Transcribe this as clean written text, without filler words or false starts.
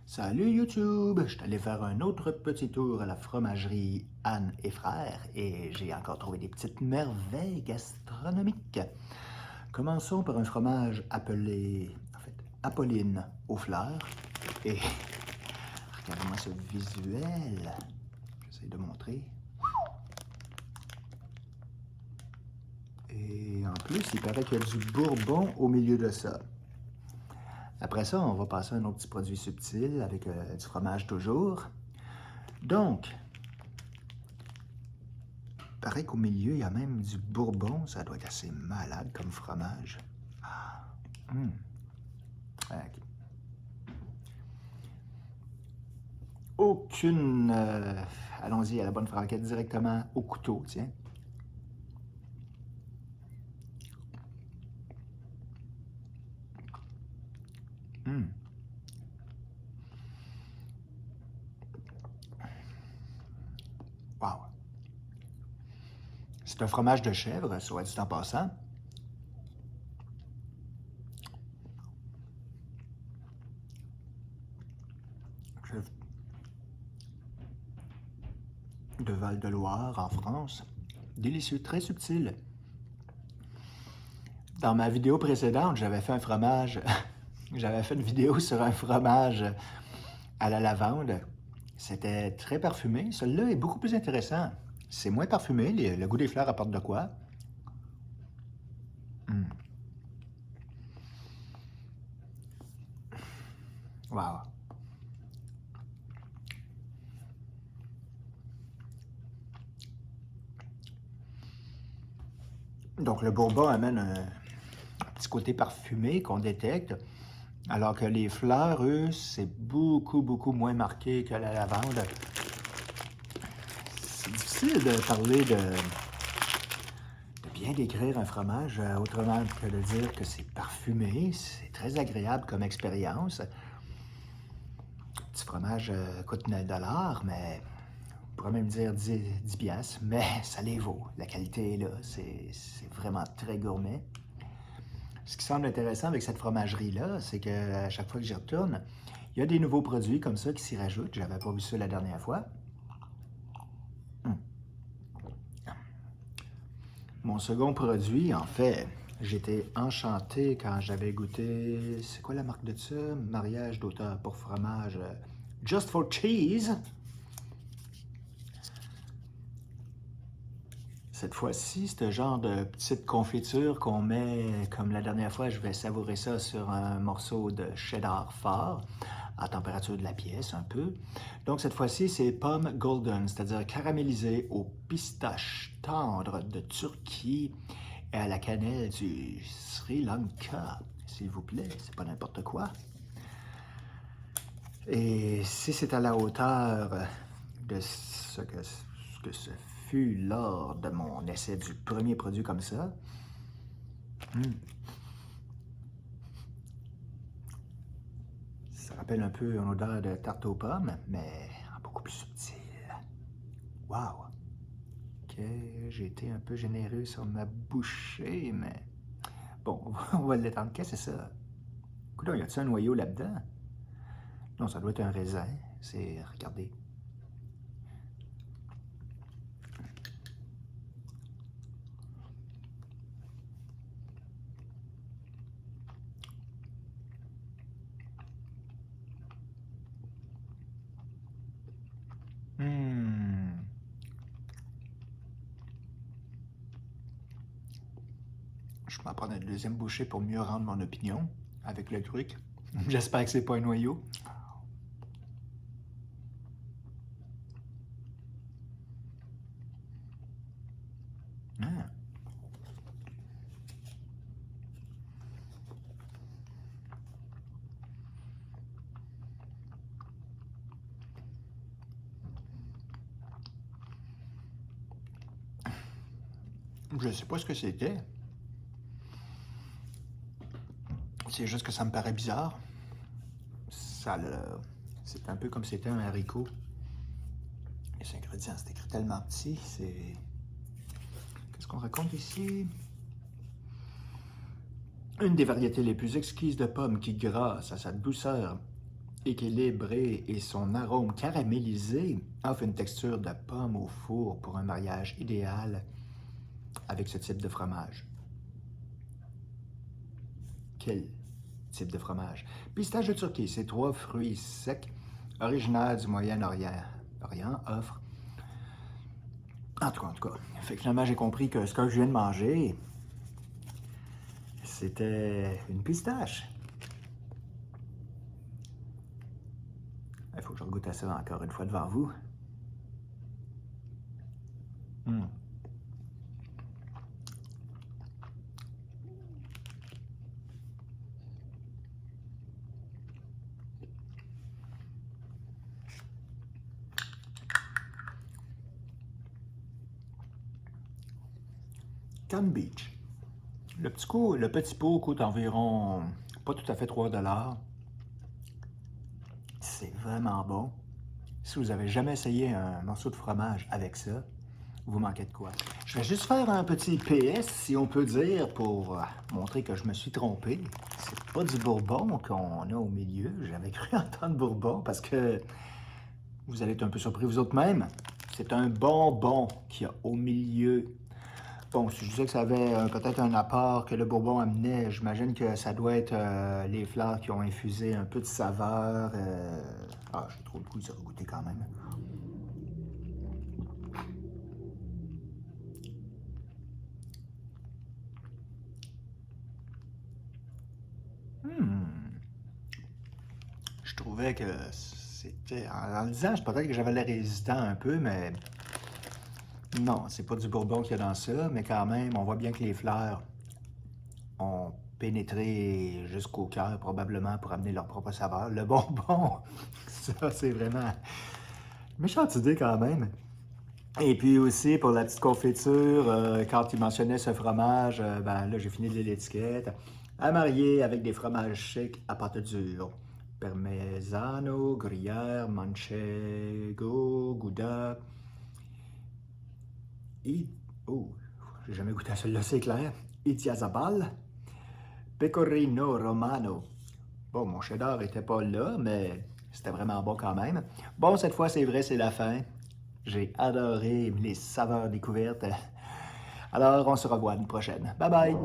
Salut YouTube! Je suis allé faire un autre petit tour à la fromagerie Anne et Frères et j'ai encore trouvé des petites merveilles gastronomiques. Commençons par un fromage appelé, Apolline aux fleurs. Et regardez-moi ce visuel. J'essaie de montrer. Et en plus, il paraît qu'il y a du bourbon au milieu de ça. Après ça, on va passer à un autre petit produit subtil avec du fromage toujours. Donc, il paraît qu'au milieu, il y a même du bourbon. Ça doit être assez malade comme fromage. Okay. Aucune... allons-y à la bonne franquette, directement au couteau, tiens. Wow! C'est un fromage de chèvre, soit dit en passant. De Val-de-Loire, en France. Délicieux, très subtil. Dans ma vidéo précédente, j'avais fait un fromage... j'avais fait une vidéo sur un fromage à la lavande. C'était très parfumé. Celui-là est beaucoup plus intéressant. C'est moins parfumé. Le goût des fleurs apporte de quoi? Wow! Donc, le bourbon amène un petit côté parfumé qu'on détecte, alors que les fleurs, eux, c'est beaucoup, beaucoup moins marqué que la lavande. C'est difficile de parler de bien décrire un fromage, autrement que de dire que c'est parfumé. C'est très agréable comme expérience. Le petit fromage coûte 9 $, mais on pourrait même dire 10 piastres, mais ça les vaut. La qualité est là, c'est vraiment très gourmet. Ce qui semble intéressant avec cette fromagerie-là, c'est qu'à chaque fois que j'y retourne, il y a des nouveaux produits comme ça qui s'y rajoutent. Je n'avais pas vu ça la dernière fois. Mon second produit, en fait, j'étais enchanté quand j'avais goûté... C'est quoi la marque de ça? Mariage d'auteur pour fromage. Just for Cheese. Cette fois-ci, c'est un genre de petite confiture qu'on met, comme la dernière fois, je vais savourer ça sur un morceau de cheddar fort, à température de la pièce un peu. Donc cette fois-ci, c'est pomme golden, c'est-à-dire caramélisée au pistache tendre de Turquie et à la cannelle du Sri Lanka. S'il vous plaît, c'est pas n'importe quoi. Et si c'est à la hauteur de ce que ce fut lors de mon essai du premier produit comme ça, ça rappelle un peu une odeur de tarte aux pommes, mais beaucoup plus subtile. Wow! Ok, j'ai été un peu généreux sur ma bouchée, mais bon, on va l'étendre. Qu'est-ce que c'est ça? Écoute, y a-t-il un noyau là-dedans? Non, ça doit être un raisin. C'est, regardez. Je m'en prendre une deuxième bouchée pour mieux rendre mon opinion avec le truc. J'espère que c'est pas un noyau. Je sais pas ce que c'était. C'est juste que ça me paraît bizarre. C'est un peu comme si c'était un haricot. les ingrédients, c'est écrit tellement petit. Qu'est-ce qu'on raconte ici? Une des variétés les plus exquises de pommes qui, grâce à sa douceur équilibrée et son arôme caramélisé, offre une texture de pomme au four pour un mariage idéal avec ce type de fromage. Quel type de fromage? Pistache de Turquie, ces 3 fruits secs originaires du Moyen-Orient offrent... En tout cas, fait que finalement j'ai compris que ce que je viens de manger, c'était une pistache. Il faut que je regoute à ça encore une fois devant vous. Cannes Beach. Le petit pot coûte environ, pas tout à fait 3 $. C'est vraiment bon. Si vous avez jamais essayé un morceau de fromage avec ça, vous manquez de quoi. Je vais juste faire un petit PS, si on peut dire, pour montrer que je me suis trompé. C'est pas du bourbon qu'on a au milieu. J'avais cru entendre bourbon parce que vous allez être un peu surpris vous autres même. C'est un bonbon qu'il y a au milieu. Bon, si je disais que ça avait peut-être un apport que le bourbon amenait, j'imagine que ça doit être les fleurs qui ont infusé un peu de saveur. Ah, j'ai trop le goût de se regoûter quand même. Je trouvais que c'était... En le disant, peut-être que j'avais l'air hésitant un peu, mais... Non, c'est pas du bourbon qu'il y a dans ça, mais quand même, on voit bien que les fleurs ont pénétré jusqu'au cœur, probablement, pour amener leur propre saveur. Le bonbon, ça, c'est vraiment... méchante idée quand même. Et puis aussi, pour la petite confiture, quand il mentionnait ce fromage, ben là, j'ai fini de lire l'étiquette, à marier avec des fromages secs à pâte dure. Parmesano, gruyère, manchego, gouda. Oh, j'ai jamais goûté à celui-là, c'est clair. Itiazabal, pecorino romano. Bon, mon cheddar était pas là, mais c'était vraiment bon quand même. Bon, cette fois, c'est vrai, c'est la fin. J'ai adoré les saveurs découvertes. Alors, on se revoit une prochaine. Bye bye!